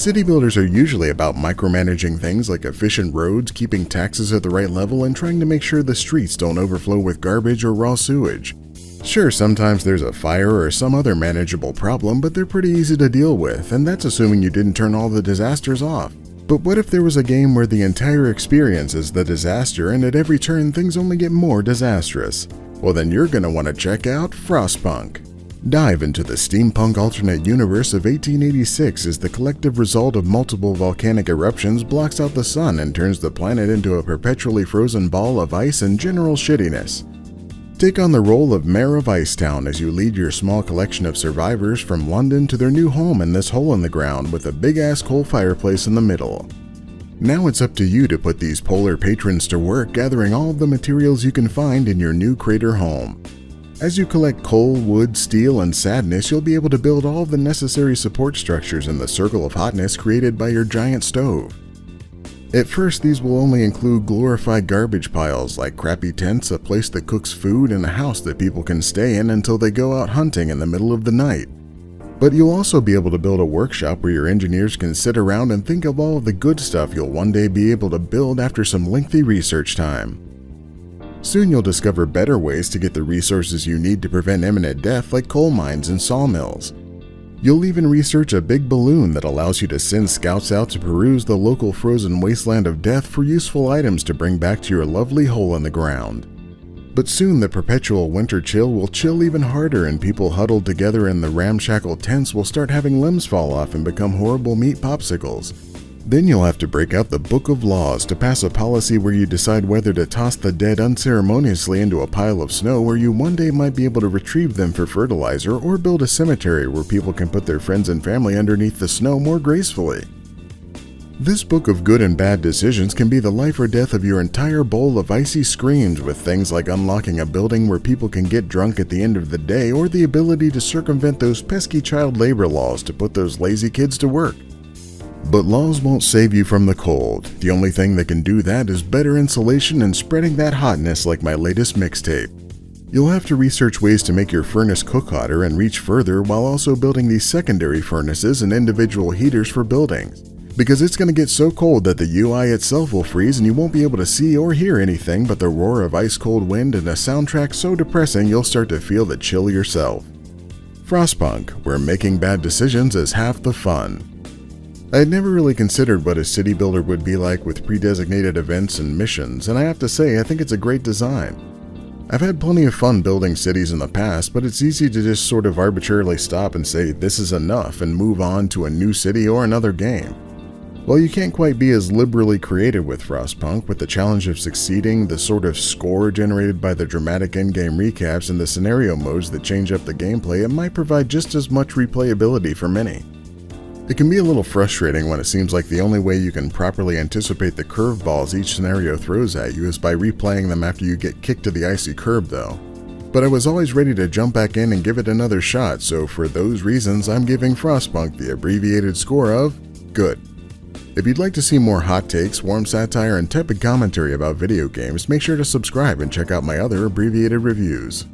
City builders are usually about micromanaging things like efficient roads, keeping taxes at the right level, and trying to make sure the streets don't overflow with garbage or raw sewage. Sure, sometimes there's a fire or some other manageable problem, but they're pretty easy to deal with, and that's assuming you didn't turn all the disasters off. But what if there was a game where the entire experience is the disaster and at every turn things only get more disastrous? Well, then you're going to want to check out Frostpunk. Dive into the steampunk alternate universe of 1886 as the collective result of multiple volcanic eruptions blocks out the sun and turns the planet into a perpetually frozen ball of ice and general shittiness. Take on the role of Mayor of Icetown as you lead your small collection of survivors from London to their new home in this hole in the ground with a big-ass coal fireplace in the middle. Now it's up to you to put these polar patrons to work gathering all of the materials you can find in your new crater home. As you collect coal, wood, steel, and sadness, you'll be able to build all of the necessary support structures in the circle of hotness created by your giant stove. At first, these will only include glorified garbage piles like crappy tents, a place that cooks food, and a house that people can stay in until they go out hunting in the middle of the night. But you'll also be able to build a workshop where your engineers can sit around and think of all of the good stuff you'll one day be able to build after some lengthy research time. Soon you'll discover better ways to get the resources you need to prevent imminent death like coal mines and sawmills. You'll even research a big balloon that allows you to send scouts out to peruse the local frozen wasteland of death for useful items to bring back to your lovely hole in the ground. But soon the perpetual winter chill will chill even harder and people huddled together in the ramshackle tents will start having limbs fall off and become horrible meat popsicles. Then you'll have to break out the Book of Laws to pass a policy where you decide whether to toss the dead unceremoniously into a pile of snow where you one day might be able to retrieve them for fertilizer or build a cemetery where people can put their friends and family underneath the snow more gracefully. This book of good and bad decisions can be the life or death of your entire bowl of icy screams with things like unlocking a building where people can get drunk at the end of the day or the ability to circumvent those pesky child labor laws to put those lazy kids to work. But laws won't save you from the cold. The only thing that can do that is better insulation and spreading that hotness like my latest mixtape. You'll have to research ways to make your furnace cook hotter and reach further while also building these secondary furnaces and individual heaters for buildings. Because it's going to get so cold that the UI itself will freeze and you won't be able to see or hear anything but the roar of ice-cold wind and a soundtrack so depressing you'll start to feel the chill yourself. Frostpunk, where making bad decisions is half the fun. I had never really considered what a city builder would be like with pre-designated events and missions, and I have to say I think it's a great design. I've had plenty of fun building cities in the past, but it's easy to just sort of arbitrarily stop and say this is enough and move on to a new city or another game. Well, you can't quite be as liberally creative with Frostpunk, with the challenge of succeeding, the sort of score generated by the dramatic endgame recaps and the scenario modes that change up the gameplay. It might provide just as much replayability for many. It can be a little frustrating when it seems like the only way you can properly anticipate the curveballs each scenario throws at you is by replaying them after you get kicked to the icy curb though. But I was always ready to jump back in and give it another shot, so for those reasons I'm giving Frostpunk the abbreviated score of good. If you'd like to see more hot takes, warm satire, and tepid commentary about video games, make sure to subscribe and check out my other abbreviated reviews.